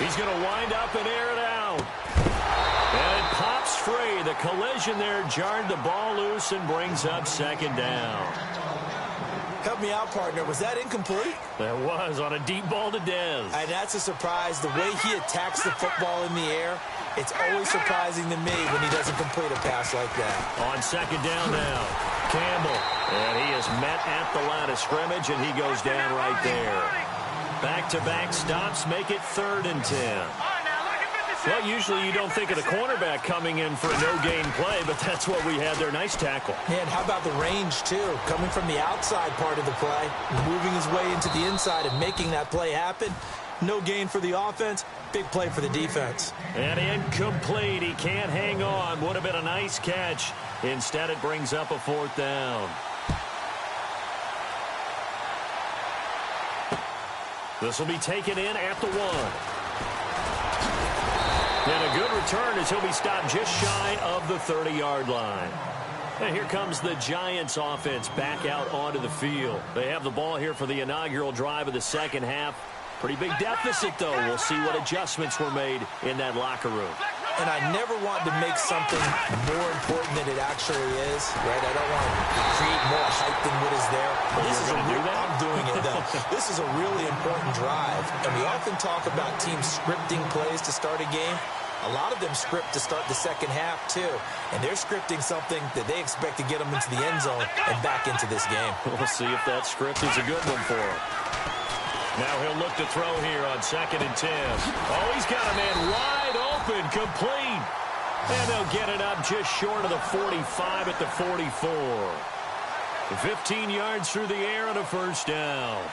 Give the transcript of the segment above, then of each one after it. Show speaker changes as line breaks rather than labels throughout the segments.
He's going to wind up and air it out. And it pops free. The collision there jarred the ball loose and brings up second down.
Help me out, partner. Was that incomplete?
That was on a deep ball to Dez.
And that's a surprise. The way he attacks the football in the air, it's always surprising to me when he doesn't complete a pass like that.
On second down now, Campbell. And he is met at the line of scrimmage, and he goes down right there. Back-to-back stops make it 3rd and 10. Well, usually you don't think of the cornerback coming in for a no-gain play, but that's what we had there. Nice tackle.
And how about the range, too? Coming from the outside part of the play, moving his way into the inside and making that play happen. No gain for the offense, big play for the defense.
And incomplete. He can't hang on. Would have been a nice catch. Instead, it brings up a 4th down. This will be taken in at the 1. And a good return as he'll be stopped just shy of the 30-yard line. And here comes the Giants offense back out onto the field. They have the ball here for the inaugural drive of the second half. Pretty big deficit, though. We'll see what adjustments were made in that locker room.
And I never want to make something more important than it actually is, right? I don't want to create more hype than what is there. This is I'm doing it, though. This is a really important drive. And we often talk about teams scripting plays to start a game. A lot of them script to start the second half, too. And they're scripting something that they expect to get them into the end zone and back into this game.
We'll see if that script is a good one for him. Now he'll look to throw here on 2nd and 10. Oh, he's got a man wide open, complete. And they'll get it up just short of the 45 at the 44. 15 yards through the air and a 1st down.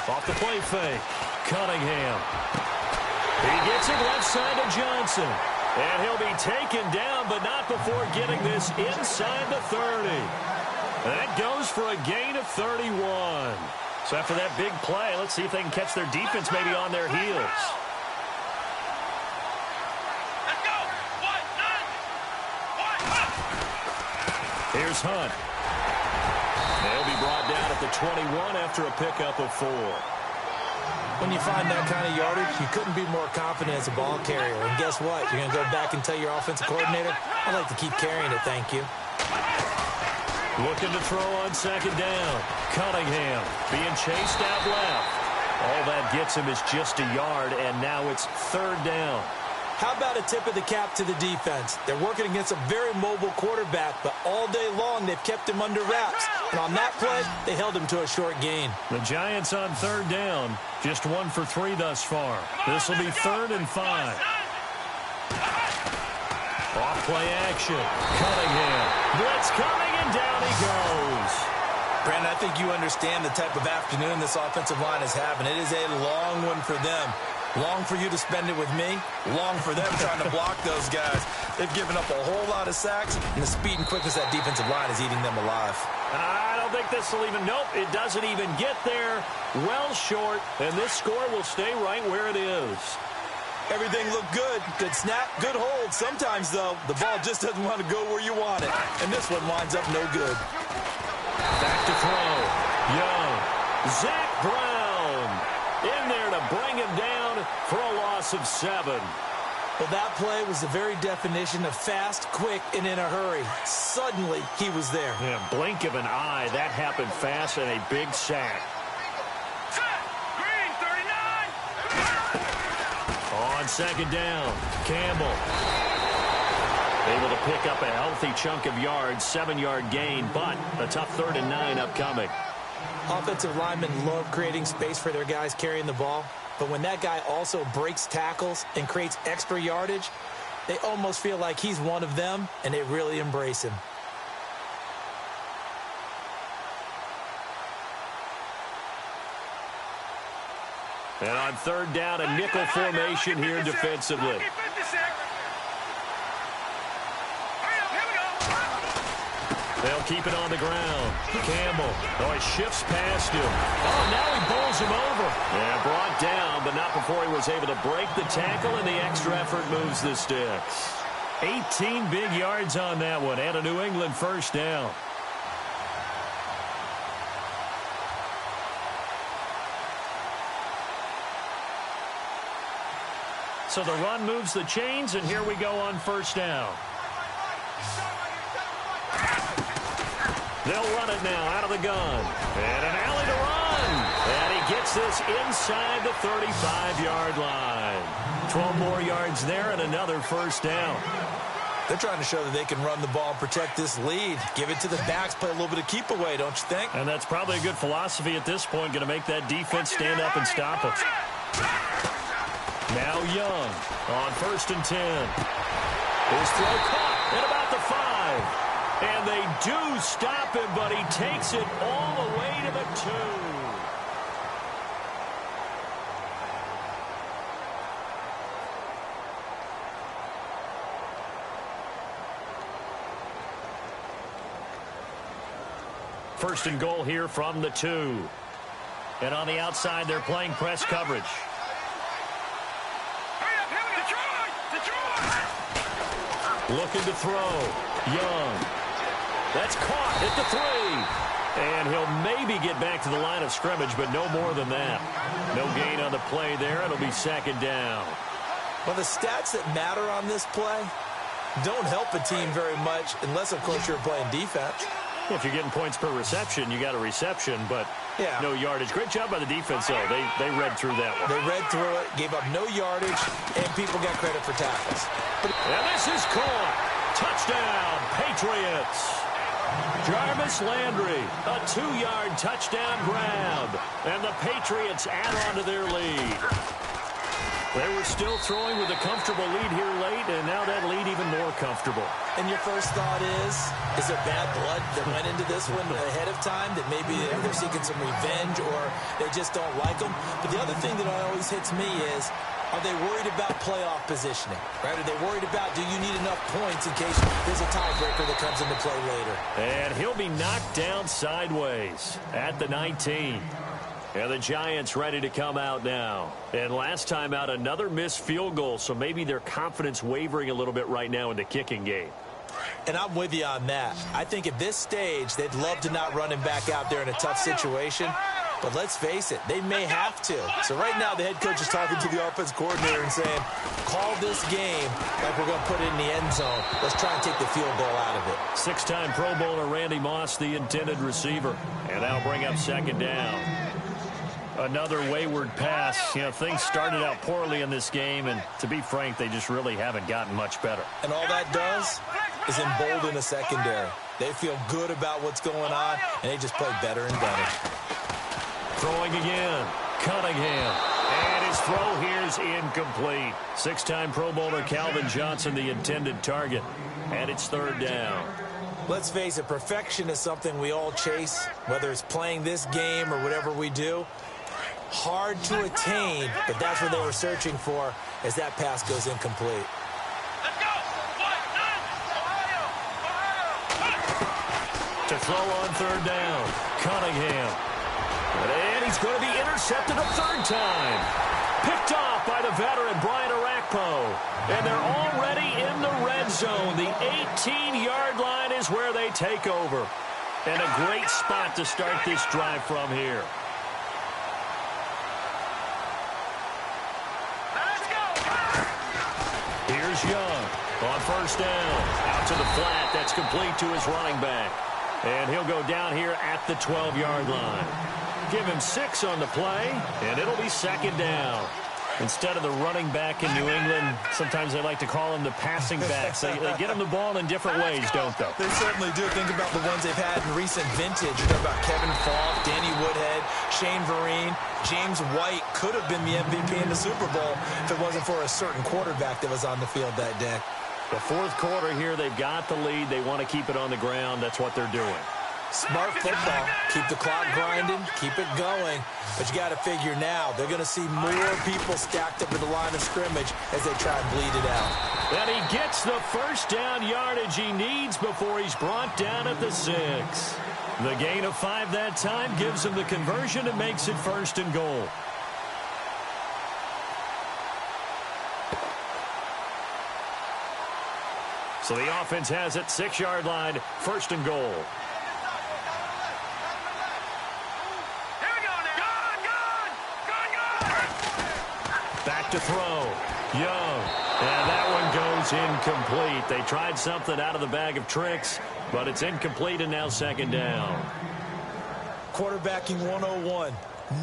Off the play fake, Cunningham. He gets it left side to Johnson. And he'll be taken down, but not before getting this inside the 30. That goes for a gain of 31. So after that big play, let's see if they can catch their defense maybe on their heels. Here's Hunt. They'll be brought down at the 21 after a pickup of 4.
When you find that kind of yardage, you couldn't be more confident as a ball carrier. And guess what? You're going to go back and tell your offensive coordinator, I'd like to keep carrying it, thank you.
Looking to throw on 2nd down. Cunningham being chased out left. All that gets him is just a yard, and now it's 3rd down.
How about a tip of the cap to the defense? They're working against a very mobile quarterback, but all day long they've kept him under wraps. And on that play, they held him to a short gain.
The Giants on 3rd down, just 1 for 3 thus far. This will be 3rd and 5. Off play action. Cunningham. Blitz coming, and down he goes.
Brandon, I think you understand the type of afternoon this offensive line is having. It is a long one for them. Long for you to spend it with me. Long for them trying to block those guys. They've given up a whole lot of sacks, and the speed and quickness of that defensive line is eating them alive.
I don't think this will even, nope, it doesn't even get there. Well short, and this score will stay right where it is.
Everything looked good. Good snap, good hold. Sometimes, though, the ball just doesn't want to go where you want it. And this one winds up no good.
Back to throw. Young. Zach Brown in there to bring him down for a loss of 7.
Well, that play was the very definition of fast, quick, and in a hurry. Suddenly, he was there.
Yeah, blink of an eye. That happened fast and a big sack.
Green, 39.
On 2nd down, Campbell. Able to pick up a healthy chunk of yards, 7-yard gain, but a tough 3rd and 9 upcoming.
Offensive linemen love creating space for their guys carrying the ball, but when that guy also breaks tackles and creates extra yardage, they almost feel like he's one of them, and they really embrace him.
And on 3rd down, a nickel formation here defensively. They'll keep it on the ground. Campbell. Oh, he shifts past him. Oh, now he bowls him over. Yeah, brought down, but not before he was able to break the tackle, and the extra effort moves the sticks. 18 big yards on that one, and a New England first down. So the run moves the chains, and here we go on first down. They'll run it now out of the gun. And an alley to run. And he gets this inside the 35-yard line. 12 more yards there and another first down.
They're trying to show that they can run the ball and protect this lead. Give it to the backs, play a little bit of keep away, don't you think?
And that's probably a good philosophy at this point, going to make that defense stand up and stop us. Now Young on 1st and 10. His throw caught at about the 5. And they do stop him, but he takes it all the way to the 2. First and goal here from the 2. And on the outside, they're playing press coverage. Looking to throw. Young. That's caught at the 3. And he'll maybe get back to the line of scrimmage, but no more than that. No gain on the play there. It'll be second down.
Well, the stats that matter on this play don't help a team very much unless, of course, you're playing defense.
If you're getting points per reception, you got a reception, but no yardage. Great job by the defense, though. They read through that one.
They read through it, gave up no yardage, and people got credit for tackles.
And this is caught. Touchdown, Patriots. Jarvis Landry, a 2-yard touchdown grab. And the Patriots add on to their lead. They were still throwing with a comfortable lead here late, and now that lead even more comfortable.
And your first thought is there bad blood that went into this one ahead of time, that maybe they're seeking some revenge or they just don't like them? But the other thing that always hits me is, are they worried about playoff positioning? Right? Are they worried about, do you need enough points in case there's a tiebreaker that comes into play later?
And he'll be knocked down sideways at the 19. And the Giants ready to come out now. And last time out, another missed field goal, so maybe their confidence wavering a little bit right now in the kicking game.
And I'm with you on that. I think at this stage, they'd love to not run him back out there in a tough situation. But let's face it, they may have to. So right now, the head coach is talking to the offense coordinator and saying, call this game like we're going to put it in the end zone. Let's try and take the field goal out of it.
6-time Pro Bowler Randy Moss, the intended receiver. And that'll bring up second down. Another wayward pass. You know, things started out poorly in this game, and to be frank, they just really haven't gotten much better.
And all that does is embolden a secondary. They feel good about what's going on, and they just play better and better.
Throwing again. Cunningham. And his throw here is incomplete. 6-time Pro Bowler Calvin Johnson, the intended target. And it's third down.
Let's face it, perfection is something we all chase, whether it's playing this game or whatever we do. Hard to attain, but that's what they were searching for as that pass goes incomplete.
Let's go!
To throw on third down, Cunningham. And he's going to be intercepted a third time. Picked off by the veteran Brian Orakpo. And they're already in the red zone. The 18-yard line is where they take over. And a great spot to start this drive from here. Here's Young on first down. Out to the flat. That's complete to his running back. And he'll go down here at the 12-yard line. Give him 6 on the play, and it'll be second down. Instead of the running back in New England, sometimes they like to call them the passing backs. They get them the ball in different ways, don't they?
They certainly do. Think about the ones they've had in recent vintage. You talk about Kevin Falk, Danny Woodhead, Shane Vereen. James White could have been the MVP in the Super Bowl if it wasn't for a certain quarterback that was on the field that day.
The fourth quarter here, they've got the lead. They want to keep it on the ground. That's what they're doing.
Smart football. Keep the clock grinding. Keep it going. But you got to figure now, they're going to see more people stacked up at the line of scrimmage as they try and bleed it out.
And he gets the first down yardage he needs before he's brought down at the 6. The gain of 5 that time gives him the conversion and makes it 1st and goal. So the offense has it, 6-yard line, 1st and goal. Back to throw. Young. And that one goes incomplete. They tried something out of the bag of tricks, but it's incomplete and now 2nd down.
Quarterbacking 101.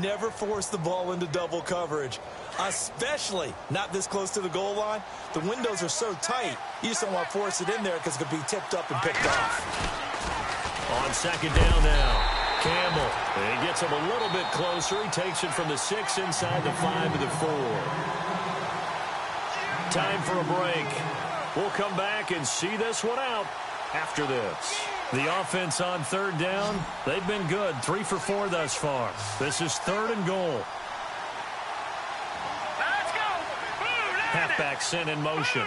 Never force the ball into double coverage, especially not this close to the goal line. The windows are so tight, you just don't want to force it in there because it could be tipped up and picked off.
On 2nd down now. Campbell, he gets him a little bit closer. He takes it from the 6 inside the 5 to the 4. Time for a break. We'll come back and see this one out after this. The offense on 3rd down, they've been good. 3 for 4 thus far. This is 3rd and goal.
Let's go.
Halfback sent in motion.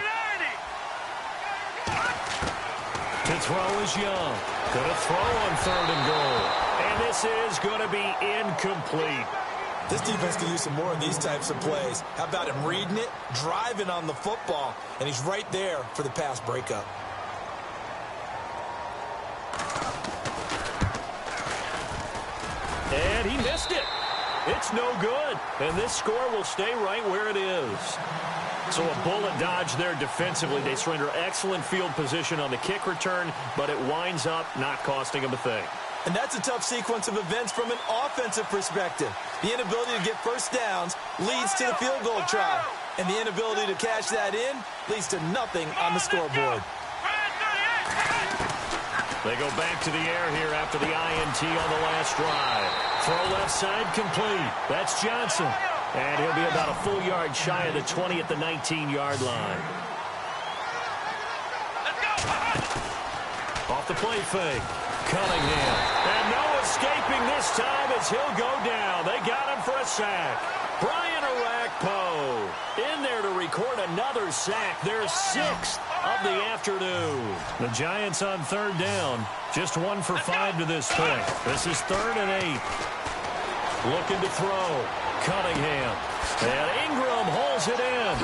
To throw is Young. Gonna throw on 3rd and goal. And this is going to be incomplete.
This defense can use some more of these types of plays. How about him reading it, driving on the football, and he's right there for the pass breakup.
And he missed it. It's no good. And this score will stay right where it is. So a bullet dodge there defensively. They surrender excellent field position on the kick return, but it winds up not costing them a thing.
And that's a tough sequence of events from an offensive perspective. The inability to get first downs leads to the field goal try. And the inability to cash that in leads to nothing on the scoreboard.
They go back to the air here after the INT on the last drive. Throw left side complete. That's Johnson. And he'll be about a full yard shy of the 20 at the 19-yard line. Off the play fake. Cunningham. And no escaping this time as he'll go down. They got him for a sack. Brian Orakpo in there to record another sack. Their 6th of the afternoon. The Giants on 3rd down. Just 1 for 5 to this point. This is 3rd and 8. Looking to throw. Cunningham. And Ingram holds it in.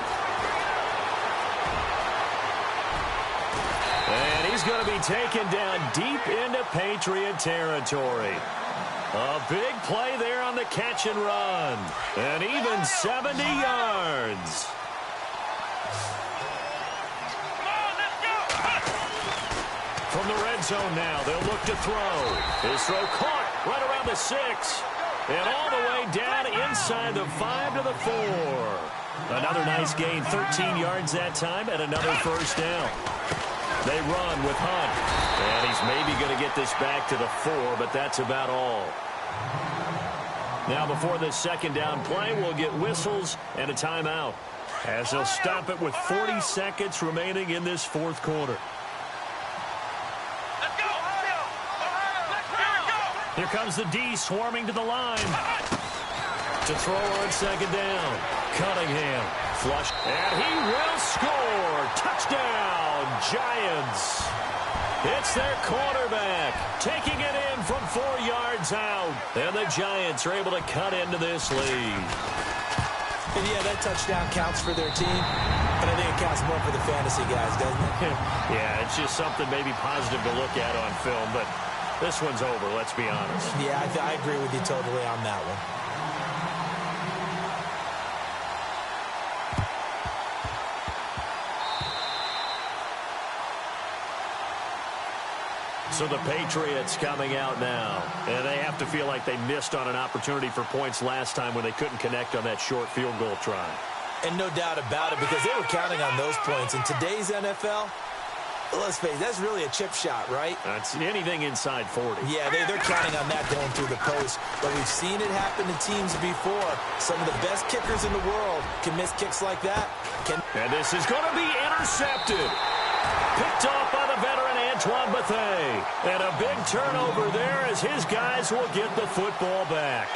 And he's going to be taken down deep into Patriot territory. A big play there on the catch and run. And even 70 yards. From the red zone now, they'll look to throw. His throw caught right around the 6. And all the way down inside the 5 to the 4. Another nice gain, 13 yards that time, and another first down. They run with Hunt. And he's maybe going to get this back to the 4, but that's about all. Now before this 2nd down play, we'll get whistles and a timeout, as they'll stop it with 40 seconds remaining in this 4th quarter. Here comes the D swarming to the line. To throw on 2nd down. Cunningham. Flush. And he will score. Touchdown, Giants. It's their quarterback taking it in from 4 yards out. And the Giants are able to cut into this lead.
And yeah, that touchdown counts for their team, but I think it counts more for the fantasy guys, doesn't it?
Yeah, it's just something maybe positive to look at on film, but this one's over, let's be honest.
Yeah, I agree with you totally on that one.
So the Patriots coming out now, and they have to feel like they missed on an opportunity for points last time when they couldn't connect on that short field goal try.
And no doubt about it, because they were counting on those points. In today's NFL, let's face it, that's really a chip shot, right?
That's anything inside 40.
Yeah, they're counting on that going through the post. But we've seen it happen to teams before. Some of the best kickers in the world can miss kicks like that.
And this is going to be intercepted. Picked off by the veteran Antoine Bethea. And a big turnover there as his guys will get the football back.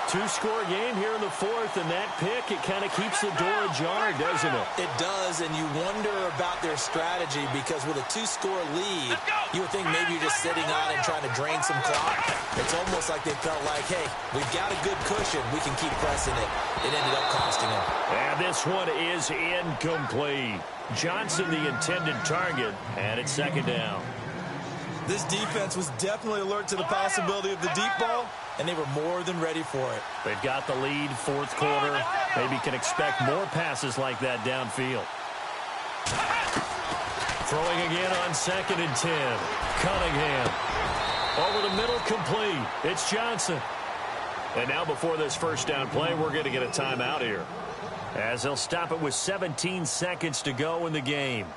Two-score game here in the fourth, and that pick, it kind of keeps the door ajar, doesn't it?
It does, and you wonder about their strategy because with a two-score lead, you would think maybe you're just sitting on and trying to drain some clock. It's almost like they felt like, hey, we've got a good cushion. We can keep pressing it. It ended up costing them.
And this one is incomplete. Johnson, the intended target, and it's second down.
This defense was definitely alert to the possibility of the deep ball, and they were more than ready for it.
They've got the lead, fourth quarter. Maybe can expect more passes like that downfield. Throwing again on 2nd and 10. Cunningham. Over the middle, complete. It's Johnson. And now before this first down play, we're going to get a timeout here, as they'll stop it with 17 seconds to go in the game.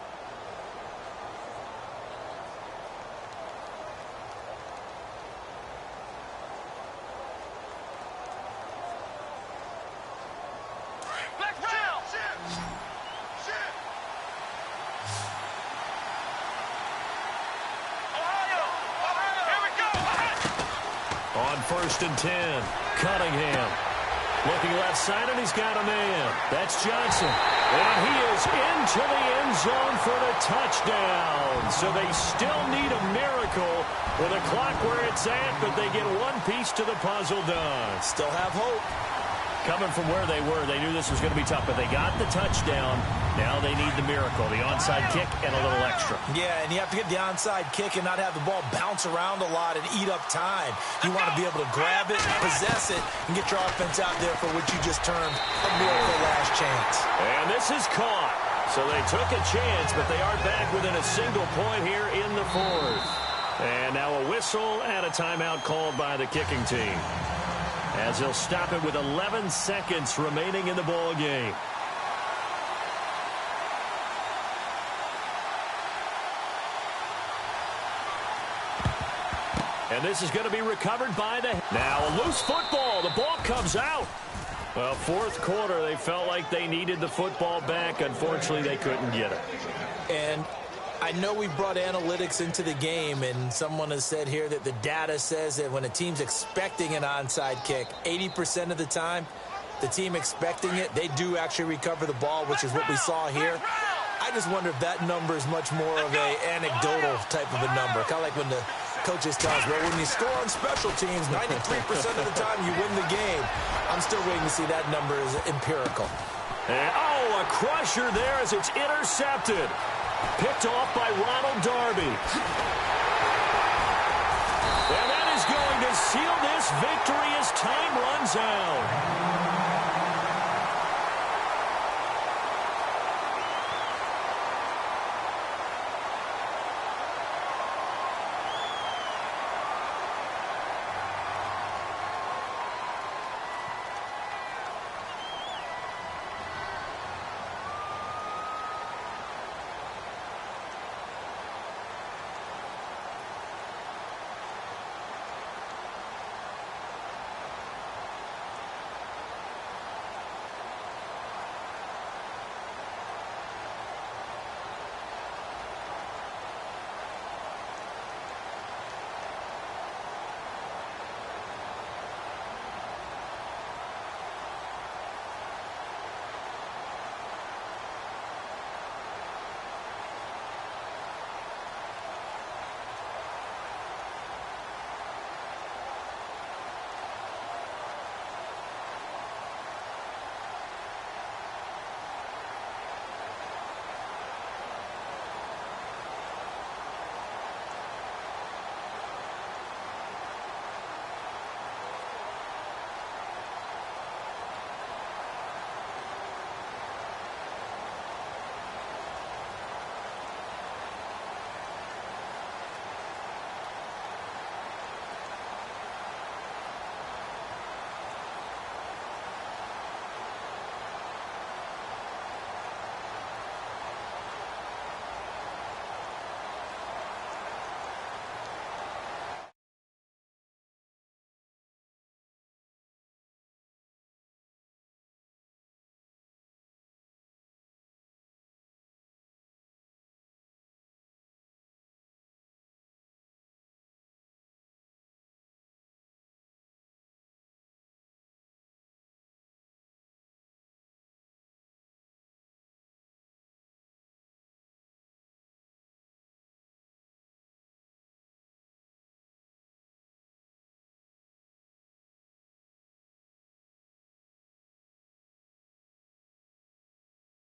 On 1st and 10, Cunningham. Looking left side, and he's got a man. That's Johnson. And he is into the end zone for the touchdown. So they still need a miracle with a clock where it's at, but they get one piece to the puzzle done.
Still have hope.
Coming from where they were, they knew this was going to be tough, but they got the touchdown. Now they need the miracle, the onside kick and a little extra.
Yeah, and you have to get the onside kick and not have the ball bounce around a lot and eat up time. You want to be able to grab it, possess it, and get your offense out there for what you just termed a miracle last chance.
And this is caught. So they took a chance, but they are back within a single point here in the fourth. And now a whistle and a timeout called by the kicking team, as they'll stop it with 11 seconds remaining in the ball game. And this is going to be recovered by the... Now a loose football. The ball comes out. Well, fourth quarter, they felt like they needed the football back. Unfortunately, they couldn't get it.
And I know we brought analytics into the game, and someone has said here that the data says that when a team's expecting an onside kick, 80% of the time, the team expecting it, they do actually recover the ball, which is what we saw here. I just wonder if that number is much more of a anecdotal type of a number. Kind of like when the coaches tell us, well, when you score on special teams, 93% of the time you win the game. I'm still waiting to see that number is empirical.
And, a crusher there as it's intercepted. Picked off by Ronald Darby. And that is going to seal this victory as time runs out.